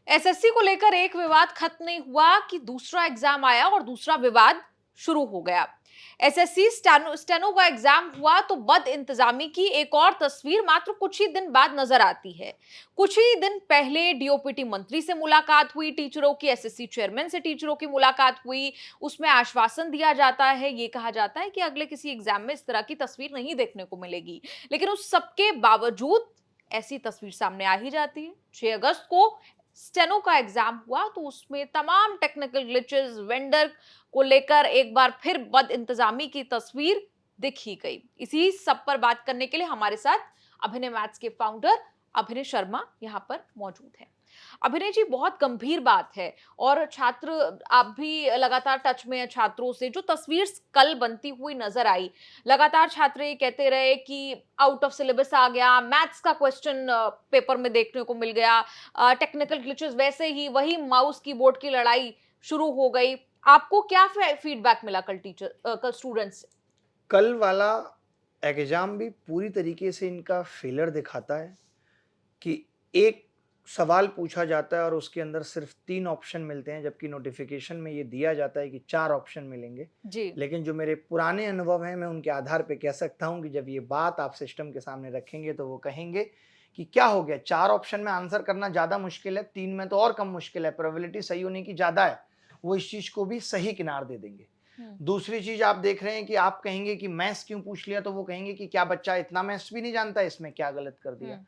SSC को लेकर एक विवाद खत्म नहीं हुआ कि दूसरा एग्जाम आया और दूसरा विवाद शुरू हो गया। एसएससी स्टेनो का एग्जाम हुआ तो बद इंतजामी की एक और तस्वीर मात्र कुछ ही दिन बाद नजर आती है। कुछ ही दिन पहले डीओपीटी मंत्री से मुलाकात हुई टीचरों की, एसएससी चेयरमैन से टीचरों की मुलाकात हुई। उसमें आश्वासन दिया जाता है, ये कहा जाता है कि अगले किसी एग्जाम में इस तरह की तस्वीर नहीं देखने को मिलेगी, लेकिन उस सबके बावजूद ऐसी तस्वीर सामने आ ही जाती है। 6 अगस्त को स्टेनो का एग्जाम हुआ तो उसमें तमाम टेक्निकल ग्लिचेस, वेंडर को लेकर एक बार फिर बद इंतजामी की तस्वीर दिख ही गई। इसी सब पर बात करने के लिए हमारे साथ अभिनय मैथ्स के फाउंडर अभिनय शर्मा यहाँ पर मौजूद हैं। अभिनय जी, बहुत गंभीर बात है और छात्र, आप भी लगातार टच में हैं छात्रों से। जो तस्वीर कल बनती हुई नजर आई, लगातार छात्र ये कहते रहे कि आउट ऑफ सिलेबस आ गया, मैथ्स का क्वेश्चन पेपर में देखने को मिल गया, टेक्निकल ग्लिचेस वैसे ही, वही माउस कीबोर्ड की लड़ाई शुरू हो गई। आपको क्या फीडबैक मिला कल स्टूडेंट्स से? कल वाला एग्जाम भी पूरी तरीके से इनका फेलियर दिखाता है कि एक सवाल पूछा जाता है और उसके अंदर सिर्फ 3 ऑप्शन मिलते हैं, जबकि नोटिफिकेशन में ये दिया जाता है कि 4 ऑप्शन मिलेंगे जी। लेकिन जो मेरे पुराने अनुभव हैं, मैं उनके आधार पे कह सकता हूं कि जब ये बात आप सिस्टम के सामने रखेंगे तो वो कहेंगे कि क्या हो गया, 4 ऑप्शन में आंसर करना ज़्यादा मुश्किल है, 3 में तो और कम मुश्किल है, प्रोबेबिलिटी सही होने की ज़्यादा है। वो इस चीज़ को भी सही किनार दे देंगे। दूसरी चीज आप देख रहे हैं कि आप कहेंगे कि मैथ्स क्यों पूछ लिया, तो वो कहेंगे कि क्या बच्चा इतना मैथ्स भी नहीं जानता, इसमें क्या गलत कर दिया।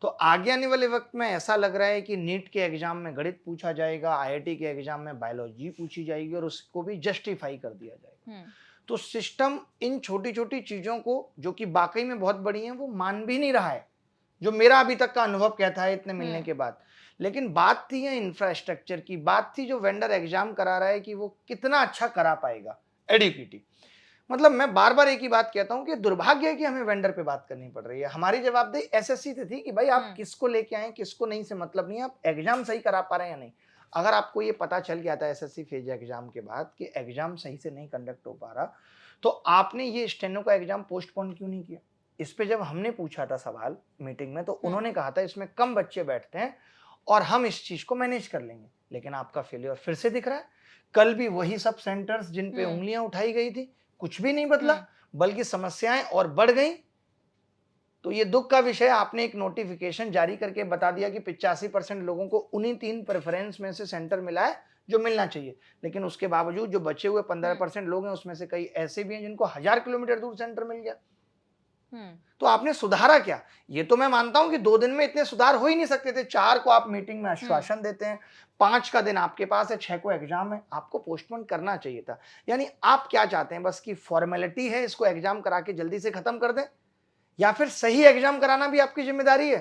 तो आगे आने वाले वक्त में ऐसा लग रहा है कि नीट के एग्जाम में गणित पूछा जाएगा, आईआईटी के एग्जाम में बायोलॉजी पूछी जाएगी और उसको भी जस्टिफाई कर दिया जाएगा। तो सिस्टम इन छोटी छोटी चीजों को, जो कि वाकई में बहुत बड़ी हैं, वो मान भी नहीं रहा है, जो मेरा अभी तक का अनुभव कहता है इतने मिलने के बाद। लेकिन बात थी है इंफ्रास्ट्रक्चर की, बात थी जो वेंडर एग्जाम करा रहा है कि वो कितना अच्छा करा पाएगा एडुकेटी। मतलब मैं बार बार एक ही बात कहता हूं कि दुर्भाग्य है कि हमें वेंडर पे बात करनी पड़ रही है। हमारी जवाबदेही एसएससी से थी कि भाई आप किसको लेके आए, किसको नहीं से मतलब नहीं, आप एग्जाम सही करा पा रहे हैं या नहीं। अगर आपको ये पता चल गया था एसएससी फेज एग्जाम के बाद कि एग्जाम सही से नहीं कंडक्ट हो पा रहा, तो आपने ये स्टेनो का एग्जाम पोस्टपोन क्यों नहीं किया? इस पे जब हमने पूछा था सवाल मीटिंग में, तो उन्होंने कहा था इसमें कम बच्चे बैठते हैं और हम इस चीज को मैनेज कर लेंगे। लेकिन आपका फेलियर फिर से दिख रहा है। कल भी वही सब सेंटर्स जिन पे उंगलियां उठाई गई थी, कुछ भी नहीं बदला, बल्कि समस्याएं और बढ़ गई। तो ये दुख का विषय, आपने एक नोटिफिकेशन जारी करके बता दिया कि 85% लोगों को उन्हीं 3 प्रेफरेंस में से सेंटर मिला है जो मिलना चाहिए, लेकिन उसके बावजूद जो बचे हुए 15% लोग हैं, उसमें से कई ऐसे भी हैं जिनको 1000 किलोमीटर दूर सेंटर मिल गया। तो आपने सुधारा क्या? ये तो मैं मानता हूं कि 2 दिन में इतने सुधार हो ही नहीं सकते थे। 4 को आप मीटिंग में आश्वासन देते हैं, 5 का दिन आपके पास है, 6 को एग्जाम है, आपको पोस्टपोन करना चाहिए था। यानी आप क्या चाहते हैं, बस की फॉर्मेलिटी है, इसको एग्जाम करा के जल्दी से खत्म कर दें, या फिर सही एग्जाम कराना भी आपकी जिम्मेदारी है?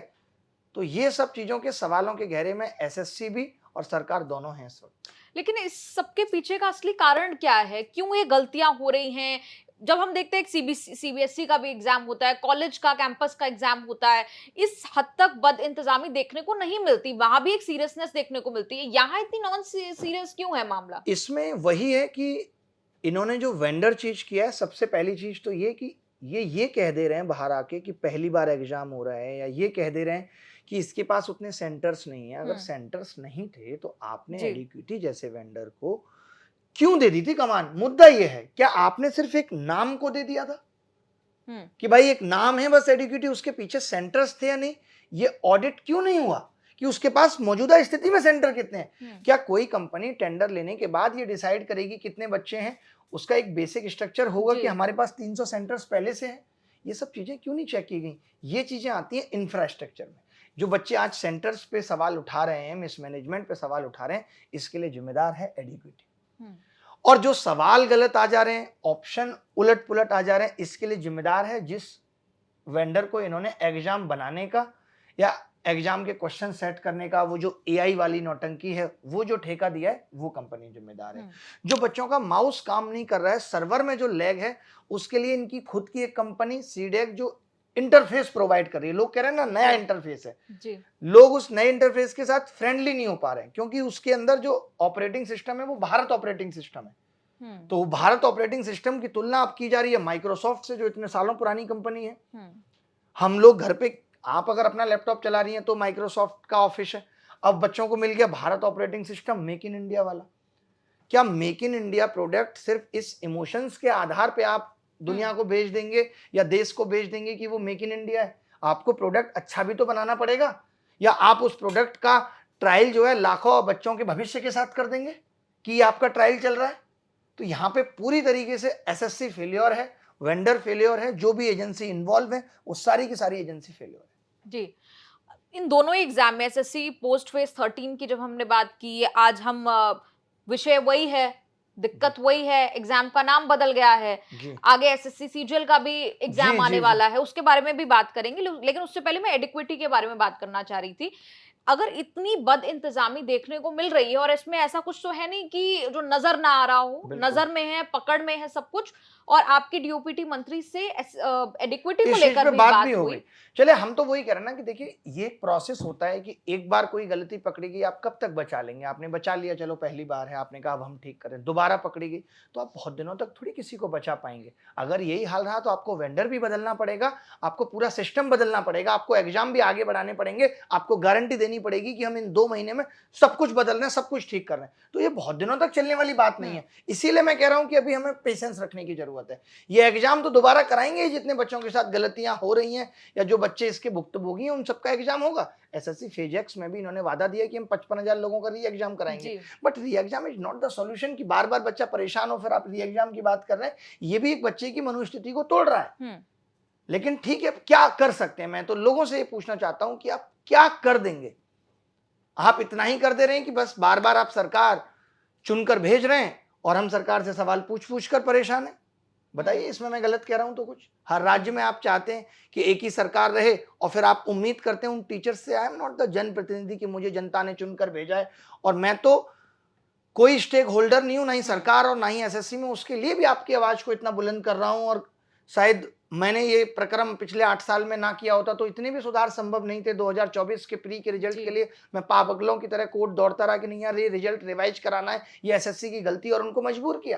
तो ये सब चीजों के सवालों के घेरे में एसएससी भी और सरकार दोनों हैं इस वक्त। लेकिन इस सबके पीछे का असली कारण क्या है? क्यों ये गलतियां हो रही हैं? जब हम देखते हैं सीबीएसई का भी एग्जाम होता है, कॉलेज का, कैंपस का एग्जाम होता है, इस हद तक बद इंतजामी देखने को नहीं मिलती, वहां भी एक सीरियसनेस देखने को मिलती है। यहाँ इतनी नॉन सीरियस क्यों है मामला? इसमें वही है कि इन्होंने जो वेंडर चीज किया है, सबसे पहली चीज तो ये कि ये कह दे रहे हैं बाहर आके कि पहली बार एग्जाम हो रहा है, या ये कह दे रहे हैं कि इसके पास उतने सेंटर्स नहीं है। अगर सेंटर्स नहीं थे तो आपने एडुकेटी जैसे वेंडर को क्यों दे दी थी कमान? मुद्दा ये है, क्या आपने सिर्फ एक नाम को दे दिया था कि भाई एक नाम है बस एडुकेटी, उसके पीछे सेंटर्स थे या नहीं? ये ऑडिट क्यों नहीं हुआ कि उसके पास मौजूदा स्थिति में सेंटर कितने हैं? क्या कोई कंपनी टेंडर लेने के बाद ये डिसाइड करेगी कितने बच्चे हैं? उसका एक बेसिक स्ट्रक्चर होगा कि हमारे पास 300 सेंटर्स पहले से हैं। ये सब चीजें क्यों नहीं चेक की गई? ये चीजें आती हैं इंफ्रास्ट्रक्चर में। जो बच्चे आज सेंटर्स पे सवाल उठा रहे हैं, मिसमैनेजमेंट पे सवाल उठा रहे हैं, इसके लिए जिम्मेदार है एडुकेटी। और जो सवाल गलत आ जा रहे हैं, ऑप्शन उलट पुलट आ जा रहे हैं, इसके लिए जिम्मेदार है जिस वेंडर को इन्होंने एग्जाम बनाने का या एग्जाम के क्वेश्चन सेट करने का, वो जो एआई वाली नौटंकी है, वो जो ठेका दिया है, वो कंपनी जिम्मेदार है। जो बच्चों का माउस काम नहीं कर रहा है, सर्वर में जो लैग है, उसके लिए इनकी खुद की एक कंपनी सीडेक जो इंटरफेस प्रोवाइड कर रही है। लोग कह रहे हैं ना नया इंटरफेस है जी। लोग उस नए इंटरफेस के साथ फ्रेंडली नहीं हो पा रहे हैं, क्योंकि उसके अंदर जो ऑपरेटिंग सिस्टम है वो भारत ऑपरेटिंग सिस्टम है। तो भारत ऑपरेटिंग सिस्टम की तुलना अब की जा रही है माइक्रोसॉफ्ट से, जो इतने सालों पुरानी कंपनी है। हम लोग घर पे, आप अगर अपना लैपटॉप चला रही हैं तो माइक्रोसॉफ्ट का ऑफिस है, अब बच्चों को मिल गया Bharat operating system, make in India वाला। क्या मेक इन इंडिया प्रोडक्ट सिर्फ इस इमोशंस के आधार पे आप दुनिया को भेज देंगे या देश को भेज देंगे कि वो मेक इन इंडिया है? आपको प्रोडक्ट अच्छा भी तो बनाना पड़ेगा, या आप उस प्रोडक्ट का ट्रायल जो है लाखों बच्चों के भविष्य के साथ कर देंगे कि ये आपका ट्रायल चल रहा है। तो यहाँ पे पूरी तरीके से एसएससी फेलियर है, वेंडर फेलियर है, जो भी एजेंसी इन्वॉल्व है वो सारी की सारी एजेंसी फेलियर है। जी, इन दोनों ही एग्जाम में एसएससी पोस्ट फेज 13 की जब हमने बात की, आज हम विषय वही है, दिक्कत वही है, एग्जाम का नाम बदल गया है, आगे एसएससी सीजीएल का भी एग्जाम आने वाला है, उसके बारे में भी बात करेंगे। लेकिन उससे पहले मैं एडिक्विटी के बारे में बात करना चाह रही थी। अगर इतनी बद इंतजामी देखने को मिल रही है और इसमें ऐसा कुछ तो है नहीं कि जो नजर ना आ रहा हो, नजर में है, पकड़ में है सब कुछ, और आपकी डीओपीटी मंत्री से एडिक्विटी को लेकर भी बात भी हुई। चले, हम तो वही कह रहे हैं ना कि देखिए ये प्रोसेस होता है कि एक बार कोई गलती पकड़ेगी, आप कब तक बचा लेंगे? आपने बचा लिया, चलो पहली बार है, आपने कहा अब हम ठीक करें, दोबारा पकड़ेगी तो आप बहुत दिनों तक थोड़ी किसी को बचा पाएंगे। अगर यही हाल रहा तो आपको वेंडर भी बदलना पड़ेगा, आपको पूरा सिस्टम बदलना पड़ेगा, आपको एग्जाम भी आगे बढ़ाने पड़ेंगे, आपको गारंटी देनी पड़ेगी कि हम इन 2 महीने में सब कुछ बदल रहे हैं, सब कुछ ठीक कर रहे हैं। तो ये बहुत दिनों तक चलने वाली बात नहीं है। इसीलिए मैं कह रहा हूं कि अभी हमें पेशेंस रखने की जरूरत है। ये एग्जाम तो दोबारा कराएंगे, जितने बच्चों के साथ गलतियां हो रही हैं या जो बच्चे इसके भुक्तभोगी हैं उन सबका एग्जाम होगा। एसएससी फेज एक्स में भी इन्होंने वादा दिया कि हम 55,000 लोगों का री एग्जाम कराएंगे, बट री exam is not the solution कि बार बार बच्चा परेशान हो फिर आप री एग्जाम की बात कर रहे हैं। ये भी एक बच्चे की मनोस्थिति को तोड़ रहा है। लेकिन ठीक है, क्या कर सकते हैं? मैं तो लोगों से ये पूछना चाहता हूं कि आप क्या कर देंगे? आप इतना ही कर दे रहे हैं कि बस बार बार आप सरकार चुनकर भेज रहे हैं और हम सरकार से सवाल पूछ पूछ कर परेशान है। बताइए, इसमें मैं गलत कह रहा हूं तो कुछ? हर राज्य में आप चाहते हैं कि एक ही सरकार रहे और फिर आप उम्मीद करते हैं उन टीचर्स से, आई एम नॉट द जनप्रतिनिधि कि मुझे जनता ने चुनकर भेजा है और मैं तो कोई स्टेक होल्डर नहीं हूं, ना ही सरकार और ना ही एसएससी में। उसके लिए भी आपकी आवाज को इतना बुलंद कर रहा हूं और शायद मैंने ये प्रक्रम पिछले 8 साल में ना किया होता तो इतने भी सुधार संभव नहीं थे। 2024 के प्री के रिजल्ट के लिए मैं पागलों की तरह कोर्ट दौड़ता रहा कि नहीं यार ये रिजल्ट रिवाइज कराना है, ये एसएससी की गलती, और उनको मजबूर किया।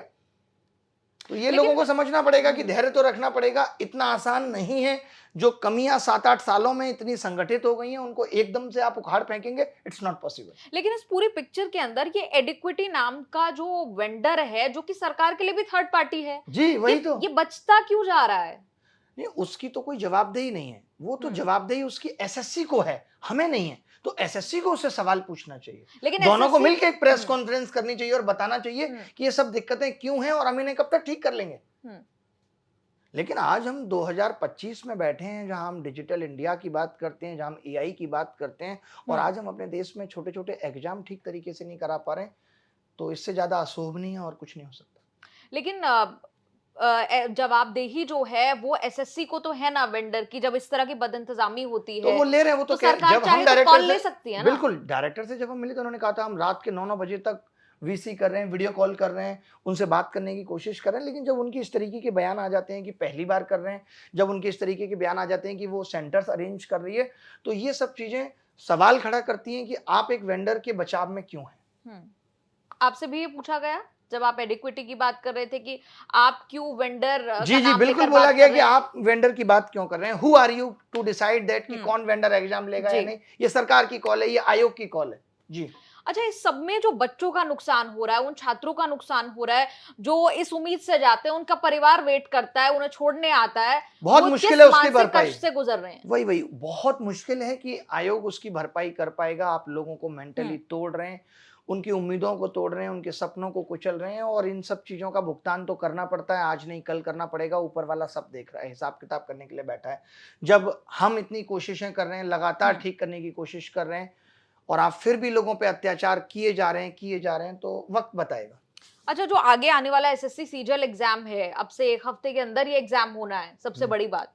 तो ये लोगों को समझना पड़ेगा कि धैर्य तो रखना पड़ेगा, इतना आसान नहीं है। जो कमियां 7-8 सालों में इतनी संगठित हो गई हैं उनको एकदम से आप उखाड़ फेंकेंगे, इट्स नॉट पॉसिबल। लेकिन इस पूरी पिक्चर के अंदर ये एडिक्विटी नाम का जो वेंडर है, जो कि सरकार के लिए भी थर्ड पार्टी है, जी वही तो, ये बचता क्यों जा रहा है? नहीं, उसकी तो कोई जवाबदेही नहीं है। वो तो जवाबदेही उसकी एसएससी को है, हमें नहीं है। तो एसएससी को उससे सवाल पूछना चाहिए, लेकिन दोनों को मिलकर एक प्रेस कॉन्फ्रेंस करनी चाहिए और बताना चाहिए कि ये सब दिक्कतें क्यों हैं और हम इन्हें कब तक ठीक कर लेंगे। लेकिन आज हम 2025 में बैठे हैं जहां हम डिजिटल इंडिया की बात करते हैं, जहां हम एआई की बात करते हैं, और आज हम अपने देश में छोटे छोटे एग्जाम ठीक तरीके से नहीं करा पा रहे हैं। तो इससे ज्यादा अशोभनीय है और कुछ नहीं हो सकता। लेकिन जवाबदेही जो है वो एसएससी को तो है ना वेंडर की, जब इस तरह की बदइंतजामी होती है तो वो ले रहे हैं। वो तो सरकार जब हम चाहे तो डायरेक्टर कॉल से ले सकती है ना। बिल्कुल, डायरेक्टर से जब हम मिले तो उन्होंने कहा था हम रात के 9-9 बजे तक वीसी कर रहे हैं, वीडियो कॉल कर रहे हैं, उनसे बात करने की कोशिश कर रहे हैं। लेकिन जब उनकी इस तरीके के बयान आ जाते हैं कि पहली बार कर रहे हैं, जब उनके इस तरीके के बयान आ जाते हैं कि वो सेंटर्स अरेंज कर रही है, तो ये सब चीजें सवाल खड़ा करती हैं कि आप एक वेंडर के बचाव में क्यों हैं। आपसे भी ये पूछा गया जब आप एडिक्विटी की बात कर रहे थे कि आप क्यों वेंडर? जी जी बिल्कुल बोला गया कि आप वेंडर की बात क्यों कर रहे हैं। Who are you to decide that कि कौन वेंडर एग्जाम लेगा या नहीं? ये सरकार की कॉल है, ये आयोग की कॉल है। जी अच्छा, इस सब में जो बच्चों का नुकसान हो रहा है, उन छात्रों का नुकसान हो रहा है जो इस उम्मीद से जाते हैं, उनका परिवार वेट करता है, उन्हें छोड़ने आता है, बहुत मुश्किल है उसकी भरपाई से गुजर रहे हैं। वही बहुत मुश्किल है कि आयोग उसकी भरपाई कर पाएगा। आप लोगों को मेंटली तोड़ रहे हैं, उनकी उम्मीदों को तोड़ रहे हैं, उनके सपनों को कुचल रहे हैं, और इन सब चीजों का भुगतान तो करना पड़ता है, आज नहीं कल करना पड़ेगा। ऊपर वाला सब देख रहा है, हिसाब किताब करने के लिए बैठा है। जब हम इतनी कोशिशें कर रहे हैं, लगातार ठीक करने की कोशिश कर रहे हैं, और आप फिर भी लोगों पे अत्याचार किए जा रहे हैं, तो वक्त बताएगा। अच्छा, जो आगे आने वाला एसएससी सीजीएल एग्जाम है, अब से 1 हफ्ते के अंदर ये एग्जाम होना है, सबसे बड़ी बात,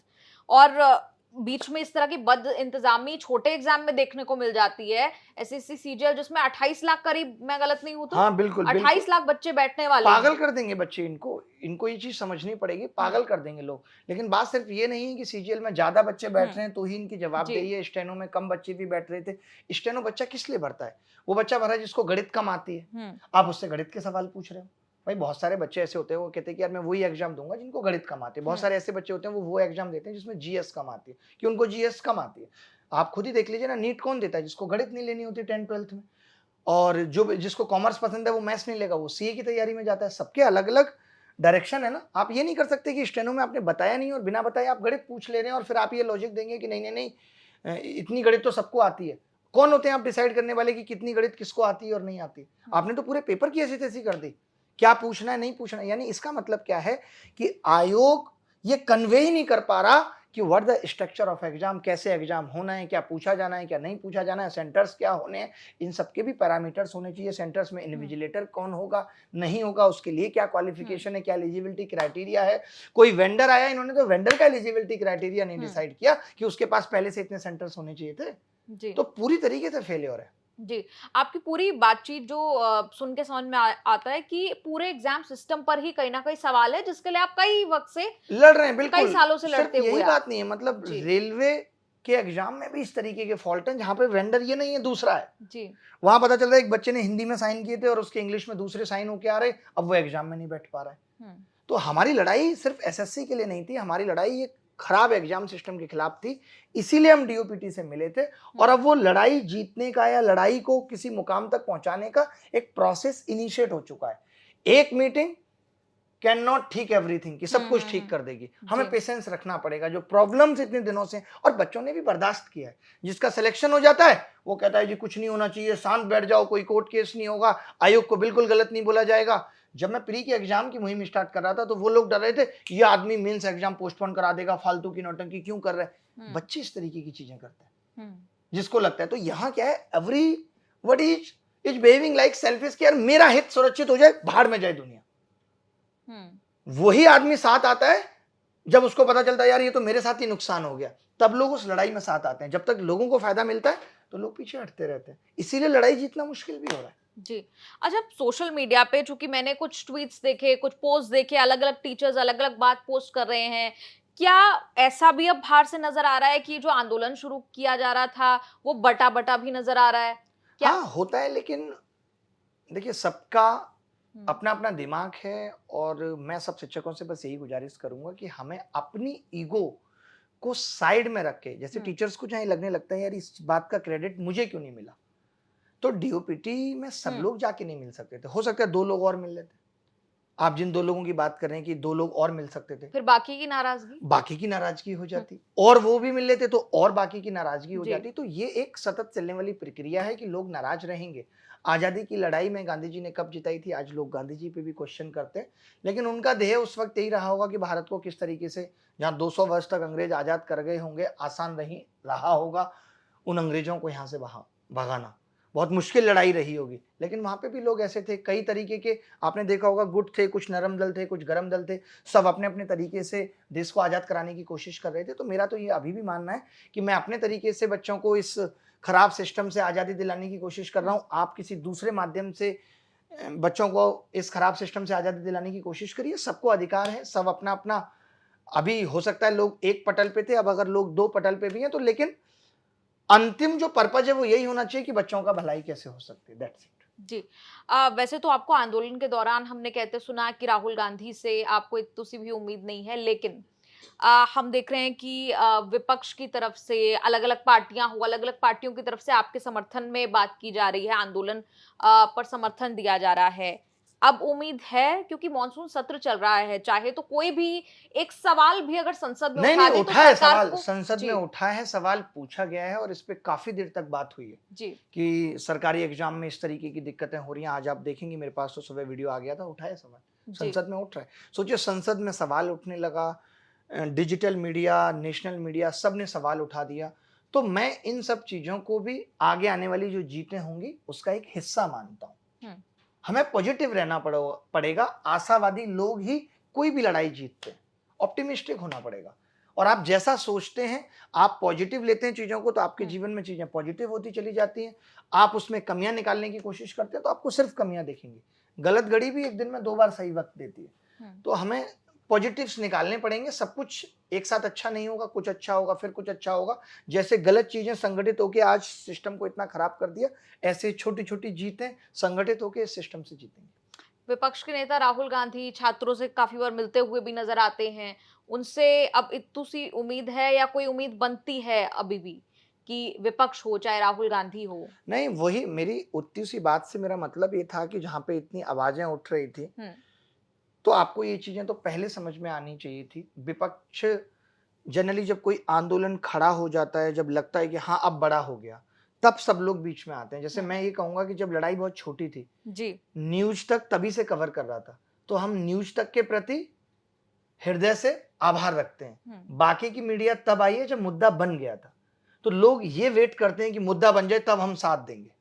और बीच में इस तरह की बद इंतजामी छोटे एग्जाम में देखने को मिल जाती है। एसएससी सीजीएल जिसमें 28 लाख करीब, मैं गलत नहीं हूं तो? हाँ बिल्कुल, 28 लाख बच्चे बैठने वाले, पागल कर देंगे बच्चे। इनको ये चीज समझनी पड़ेगी, पागल कर देंगे लोग। लेकिन बात सिर्फ ये नहीं है कि सीजीएल में ज्यादा बच्चे बैठ रहे हैं तो ही इनकी जवाबदेही है। स्टेनो में कम बच्चे भी बैठ रहे थे। स्टेनो बच्चा किस लिए भरता है? वो बच्चा भरा है जिसको गणित कम आती है। आप उससे गणित के सवाल पूछ रहे हो? भाई बहुत सारे बच्चे ऐसे होते हैं, वो कहते हैं कि यार मैं वही एग्जाम दूंगा जिनको गणित कम आती है। बहुत सारे ऐसे बच्चे होते हैं वो एग्जाम देते हैं जिसमें जीएस कम आती है, कि उनको जीएस कम आती है। आप खुद ही देख लीजिए ना, नीट कौन देता है? जिसको गणित नहीं लेनी होती 10th-12th में, और जो जिसको कॉमर्स पसंद है वो मैथ्स नहीं लेगा, वो सीए की तैयारी में जाता है। सबके अलग अलग डायरेक्शन है ना। आप ये नहीं कर सकते कि स्टेनो में आपने बताया नहीं और बिना बताए आप गणित पूछ ले रहे हैं और फिर आप ये लॉजिक देंगे कि नहीं नहीं नहीं, इतनी गणित तो सबको आती है। कौन होते हैं आप डिसाइड करने वाले कि कितनी गणित किसको आती है और नहीं आती? आपने तो पूरे पेपर की ऐसी तैसी कर दी, क्या पूछना है नहीं पूछना है। यानी इसका मतलब क्या है कि आयोग ये कन्वे ही नहीं कर पा रहा कि what the structure of exam, कैसे एग्जाम होना है, क्या पूछा जाना है, क्या नहीं पूछा जाना है, सेंटर्स क्या होने हैं, इन सबके भी पैरामीटर्स होने चाहिए। सेंटर्स में इन्विजिलेटर कौन होगा, नहीं होगा, उसके लिए क्या क्वालिफिकेशन है, क्या एलिजिबिलिटी क्राइटेरिया है। कोई वेंडर आया, इन्होंने तो वेंडर का एलिजिबिलिटी क्राइटेरिया नहीं डिसाइड किया कि उसके पास पहले से इतने सेंटर्स होने चाहिए थे। जी तो पूरी तरीके से फेलियर है। जी, आपकी पूरी बातचीत जो सुन के समझ में आता है कि पूरे एग्जाम सिस्टम पर ही कहीं ना कहीं सवाल है, जिसके लिए आप कई वक्त से, लड़ रहे हैं, कई बिल्कुल सालों से सिर्फ लड़ते हुए यही आ- बात नहीं है। मतलब जी रेलवे के एग्जाम में भी इस तरीके के फॉल्ट हैं जहां पे वेंडर ये नहीं है, दूसरा है। जी वहां पता चल रहा है एक बच्चे ने हिंदी में साइन किए थे और उसके इंग्लिश में दूसरे साइन होके आ रहे, अब वो एग्जाम में नहीं बैठ पा रहा है। हम्म, तो हमारी लड़ाई सिर्फ एसएससी के लिए नहीं थी, हमारी लड़ाई एक खराब एग्जाम सिस्टम के खिलाफ थी। इसीलिए हम डीओपीटी से मिले थे और अब वो लड़ाई जीतने का या लड़ाई को किसी मुकाम तक पहुंचाने का एक प्रोसेस इनिशिएट हो चुका है। एक मीटिंग कैन नॉट ठीक एवरीथिंग कि सब कुछ ठीक कर देगी, हमें जी। पेशेंस रखना पड़ेगा। जो प्रॉब्लम्स इतने दिनों से, और बच्चों ने भी बर्दाश्त किया है, जिसका सिलेक्शन हो जाता है वो कहता है जी कुछ नहीं होना चाहिए, शांत बैठ जाओ, कोई कोर्ट केस नहीं होगा, आयोग को बिल्कुल गलत नहीं बोला जाएगा। जब मैं प्री के एग्जाम की मुहिम स्टार्ट कर रहा था तो वो लोग डर रहे थे ये आदमी मेंस एग्जाम पोस्टपोन करा देगा, फालतू की नौटंकी क्यों कर रहे हैं। बच्चे इस तरीके की चीजें करते हैं जिसको लगता है। तो यहाँ क्या है, every what is behaving like selfish कि यार मेरा हित सुरक्षित हो जाए, भाड़ में जाए दुनिया। वही आदमी साथ आता है जब उसको पता चलता है यार ये तो मेरे साथ ही नुकसान हो गया, तब लोग उस लड़ाई में साथ आते हैं। जब तक लोगों को फायदा मिलता है तो लोग पीछे हटते रहते हैं, इसीलिए लड़ाई जीतना मुश्किल भी हो रहा है। जी। अच्छा, सोशल मीडिया पे चूंकि मैंने कुछ ट्वीट्स देखे, कुछ पोस्ट देखे, अलग अलग टीचर्स अलग अलग बात पोस्ट कर रहे हैं, क्या ऐसा भी अब बाहर से नजर आ रहा है कि जो आंदोलन शुरू किया जा रहा था वो बटा बटा भी नजर आ रहा है क्या? हाँ होता है, लेकिन देखिए सबका अपना अपना दिमाग है और मैं सब शिक्षकों से बस यही गुजारिश करूंगा कि हमें अपनी ईगो को साइड में रख के, जैसे टीचर्स को चाहे लगने लगता है यार इस बात का क्रेडिट मुझे क्यों नहीं मिला, तो डीओपीटी में सब लोग जाके नहीं मिल सकते थे। हो सकता है 2 लोग और मिल लेते। आप जिन 2 लोगों की बात कर रहे हैं कि 2 लोग और मिल सकते थे, फिर बाकी की नाराजगी हो जाती और वो भी मिल लेते तो और बाकी की नाराजगी हो जी। जाती। तो ये एक सतत चलने वाली प्रक्रिया है कि लोग नाराज रहेंगे। आजादी की लड़ाई में गांधी जी ने कब जिताई थी, आज लोग गांधी जी पे भी क्वेश्चन करते हैं, लेकिन उनका ध्येय उस वक्त यही रहा होगा कि भारत को किस तरीके से, जहां 200 वर्ष तक अंग्रेज आजाद कर गए होंगे, आसान नहीं रहा होगा उन अंग्रेजों को यहाँ से भगाना, बहुत मुश्किल लड़ाई रही होगी। लेकिन वहां पे भी लोग ऐसे थे, कई तरीके के, आपने देखा होगा गुट थे, कुछ नरम दल थे, कुछ गरम दल थे, सब अपने अपने तरीके से देश को आजाद कराने की कोशिश कर रहे थे। तो मेरा तो ये अभी भी मानना है कि मैं अपने तरीके से बच्चों को इस खराब सिस्टम से आजादी दिलाने की कोशिश कर रहा हूँ, आप किसी दूसरे माध्यम से बच्चों को इस खराब सिस्टम से आजादी दिलाने की कोशिश करिए। सबको अधिकार है, सब अपना अपना, अभी हो सकता है लोग एक पटल पे थे, अब अगर लोग 2 पटल पे भी हैं तो, लेकिन अंतिम जो पर्पज है वो यही होना चाहिए कि बच्चों का भलाई कैसे हो सकती है, दैट्स इट। जी। वैसे तो आपको आंदोलन के दौरान हमने कहते सुना कि राहुल गांधी से आपको इतनी सी भी उम्मीद नहीं है, लेकिन हम देख रहे हैं कि विपक्ष की तरफ से अलग अलग पार्टियां हो, अलग अलग पार्टियों की तरफ से आपके समर्थन में बात की जा रही है, आंदोलन पर समर्थन दिया जा रहा है। अब उम्मीद है, क्योंकि मॉनसून सत्र चल रहा है, चाहे तो कोई भी एक सवाल भी अगर संसद में नहीं उठा नहीं दे उठा तो है सरकार सवाल, को, संसद जी में उठा है सवाल, पूछा गया है और इस पे काफी देर तक बात हुई है जी कि सरकारी एग्जाम में इस तरीके की दिक्कतें हो रही हैं। आज आप देखेंगे मेरे पास तो सुबह वीडियो आ गया था, उठाया सवाल, जी संसद में उठ रहा है। सोचिए संसद में सवाल उठने लगा, डिजिटल मीडिया, नेशनल मीडिया, सब ने सवाल उठा दिया। तो मैं इन सब चीजों को भी आगे आने वाली जो जीतें होंगी उसका एक हिस्सा मानता हूँ। हमें पॉजिटिव रहना पड़ेगा, आशावादी लोग ही कोई भी लड़ाई जीतते हैं, ऑप्टिमिस्टिक होना पड़ेगा। और आप जैसा सोचते हैं, आप पॉजिटिव लेते हैं चीजों को, तो आपके जीवन में चीजें पॉजिटिव होती चली जाती हैं। आप उसमें कमियां निकालने की कोशिश करते हैं तो आपको सिर्फ कमियां दिखेंगी। गलत घड़ी भी एक दिन में 2 बार सही वक्त देती है। तो हमें पॉजिटिव्स निकालने पड़ेंगे। सब कुछ एक साथ अच्छा नहीं होगा, कुछ अच्छा होगा फिर कुछ अच्छा होगा। जैसे गलत चीजें संगठित होकर आज सिस्टम को इतना खराब कर दिया, ऐसे छोटी छोटी जीतें संगठित होकर इस सिस्टम से जीतेंगे। विपक्ष के नेता राहुल गांधी छात्रों से काफी बार मिलते हुए भी नजर आते हैं, उनसे अब इतनी सी उम्मीद है या कोई उम्मीद बनती है अभी भी कि विपक्ष हो चाहे राहुल गांधी हो। नहीं, वही मेरी उतनी सी बात से मेरा मतलब ये था कि जहाँ पे इतनी आवाजें उठ रही थी, तो आपको ये चीजें तो पहले समझ में आनी चाहिए थी। विपक्ष जनरली जब कोई आंदोलन खड़ा हो जाता है, जब लगता है कि हाँ अब बड़ा हो गया, तब सब लोग बीच में आते हैं। जैसे मैं ये कहूंगा कि जब लड़ाई बहुत छोटी थी जी, न्यूज तक तभी से कवर कर रहा था, तो हम न्यूज तक के प्रति हृदय से आभार रखते हैं। बाकी की मीडिया तब आई है जब मुद्दा बन गया था, तो लोग ये वेट करते हैं कि मुद्दा बन जाए तब हम साथ देंगे।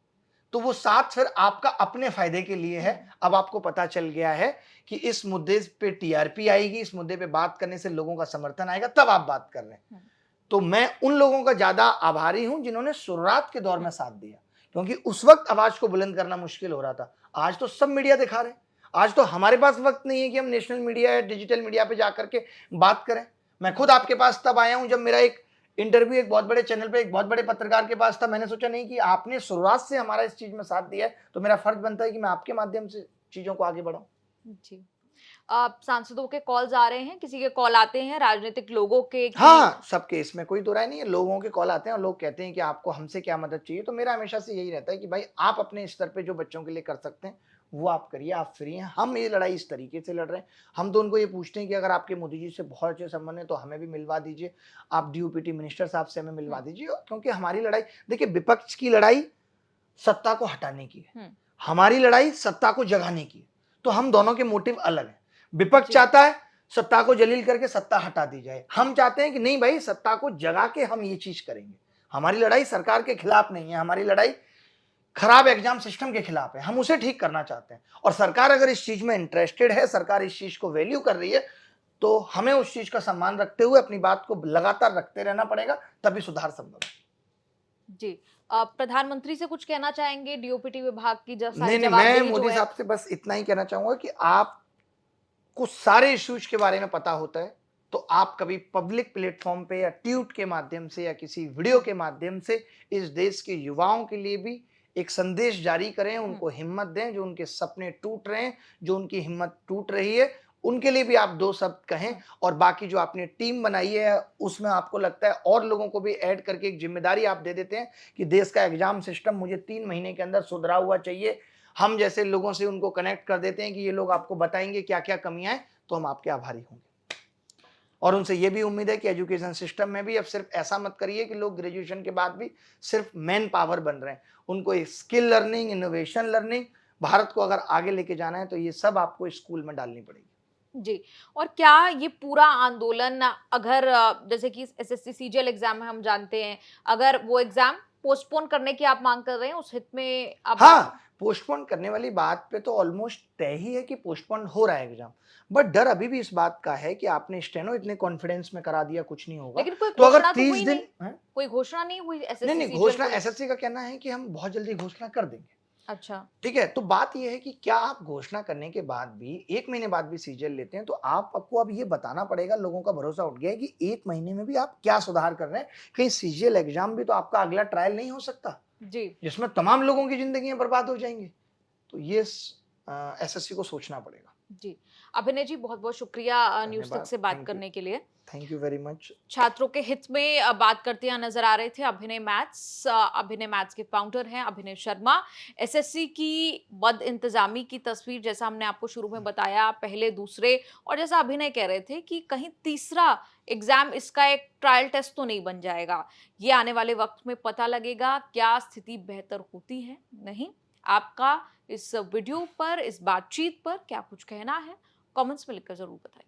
तो वो साथ फिर आपका अपने फायदे के लिए है। अब आपको पता चल गया है कि इस मुद्दे पे टीआरपी आएगी, इस मुद्दे पे बात करने से लोगों का समर्थन आएगा, तब आप बात कर रहे हैं। तो मैं उन लोगों का ज्यादा आभारी हूं जिन्होंने शुरुआत के दौर में साथ दिया, क्योंकि उस वक्त आवाज को बुलंद करना मुश्किल हो रहा था। आज तो सब मीडिया दिखा रहे हैं। आज तो हमारे पास वक्त नहीं है कि हम नेशनल मीडिया या डिजिटल मीडिया पे जाकर के बात करें। मैं खुद आपके पास तब आया हूं जब मेरा एक इंटरव्यू एक बहुत बड़े चैनल पे एक बहुत बड़े पत्रकार के पास था। मैंने सोचा नहीं कि आपने शुरुआत से हमारा इस चीज में साथ दिया है, तो मेरा फर्ज बनता है कि मैं आपके माध्यम से चीजों को आगे बढ़ाऊं। जी। सांसदों के कॉल्स आ रहे हैं, किसी के कॉल आते हैं राजनीतिक लोगों के हाँ, सबके, इसमें कोई दो राय नहीं है। लोगों के कॉल आते हैं और लोग कहते हैं कि आपको हमसे क्या मदद चाहिए। तो मेरा हमेशा से यही रहता है कि भाई आप अपने स्तर पे जो बच्चों के लिए कर सकते हैं वो आप करिए, आप फ्री हैं। हम ये लड़ाई इस तरीके से लड़ रहे हैं। हम तो उनको ये पूछते हैं कि अगर आपके मोदी जी से बहुत अच्छे संबंध है तो हमें भी मिलवा दीजिए, आप डीओपीटी मिनिस्टर साहब से हमें मिलवा दीजिए। क्योंकि हमारी लड़ाई, देखिए, विपक्ष की लड़ाई सत्ता को हटाने की है, हमारी लड़ाई सत्ता को जगाने की है। तो हम दोनों के मोटिव अलग हैं। विपक्ष चाहता है सत्ता को जलील करके सत्ता हटा दी जाए, हम चाहते हैं कि नहीं भाई, सत्ता को जगा के हम ये चीज करेंगे। हमारी लड़ाई सरकार के खिलाफ नहीं है, हमारी लड़ाई खराब एग्जाम सिस्टम के खिलाफ है। हम उसे ठीक करना चाहते हैं और सरकार अगर इस चीज में इंटरेस्टेड है, सरकार इस चीज को वैल्यू कर रही है, तो हमें उस चीज का सम्मान रखते हुए अपनी बात को लगातार रखते रहना पड़ेगा, तभी सुधार संभव है। जी, प्रधानमंत्री से कुछ कहना चाहेंगे डीओपीटी विभाग की नहीं, मैं मोदी साहब से बस इतना ही कहना चाहूंगा कि आपको सारे इश्यूज के बारे में पता होता है, तो आप कभी पब्लिक प्लेटफॉर्म पे या ट्वीट के माध्यम से या किसी वीडियो के माध्यम से इस देश के युवाओं के लिए भी एक संदेश जारी करें, उनको हिम्मत दें। जो उनके सपने टूट रहे हैं, जो उनकी हिम्मत टूट रही है, उनके लिए भी आप दो शब्द कहें। और बाकी जो आपने टीम बनाई है उसमें आपको लगता है और लोगों को भी ऐड करके एक जिम्मेदारी आप दे देते हैं कि देश का एग्जाम सिस्टम मुझे 3 महीने के अंदर सुधरा हुआ चाहिए। हम जैसे लोगों से उनको कनेक्ट कर देते हैं कि ये लोग आपको बताएंगे क्या क्या कमियां हैं, तो हम आपके आभारी होंगे। और उनसे ये भी उम्मीद है कि एजुकेशन सिस्टम में भी अब सिर्फ ऐसा मत करिए कि लोग ग्रेजुएशन के बाद भी सिर्फ मैन पावर बन रहे हैं। उनको एक skill learning, innovation learning, Bharat को अगर आगे लेके जाना है तो ये सब आपको स्कूल में डालनी पड़ेगी। जी, और क्या ये पूरा आंदोलन, अगर जैसे कि एसएससी सीजीएल एग्जाम है, हम जानते हैं, अगर वो एग्जाम पोस्टपोन करने की आप मांग कर रहे हैं, उस हित में आप? हाँ, पोस्टपोन करने वाली बात पे तो ऑलमोस्ट तय ही है कि पोस्टपोन हो रहा है एग्जाम। बट डर अभी भी इस बात का है कि आपने स्टेनो इतने कॉन्फिडेंस में करा दिया, कुछ नहीं होगा। लेकिन कोई तो अगर घोषणा तो 30 हुई दिन नहीं, कोई घोषणा नहीं हुई एसएससी नहीं, घोषणा एसएससी का कहना है कि हम बहुत जल्दी घोषणा कर देंगे। अच्छा, ठीक है, तो बात यह है कि क्या आप घोषणा करने के बाद भी 1 महीने बाद भी सीजीएल लेते हैं, तो आपको अब ये बताना पड़ेगा। लोगों का भरोसा उठ गया है कि 1 महीने में भी आप क्या सुधार कर रहे हैं। कहीं सीजीएल एग्जाम भी तो आपका अगला ट्रायल नहीं हो सकता जी, जिसमें तमाम लोगों की जिंदगियां बर्बाद हो जाएंगी। तो ये एसएससी को सोचना पड़ेगा। जी, अभिनय जी, बहुत बहुत शुक्रिया न्यूज तक से बात करने के लिए। Thank you very much. छात्रों के हित में बात करते हुए नजर आ रहे थे अभिनय मैथ्स के फाउंडर हैं अभिनय शर्मा। एसएससी की बद इंतजामी की तस्वीर, जैसा हमने आपको शुरू में बताया, पहले दूसरे, और जैसा अभिनय कह रहे थे कि कहीं तीसरा एग्जाम, इसका एक ट्रायल टेस्ट तो नहीं बन जाएगा। ये आने वाले वक्त में पता लगेगा क्या स्थिति बेहतर होती है नहीं। आपका इस वीडियो पर, इस बातचीत पर क्या कुछ कहना है, कमेंट्स में लिखकर जरूर बताइए।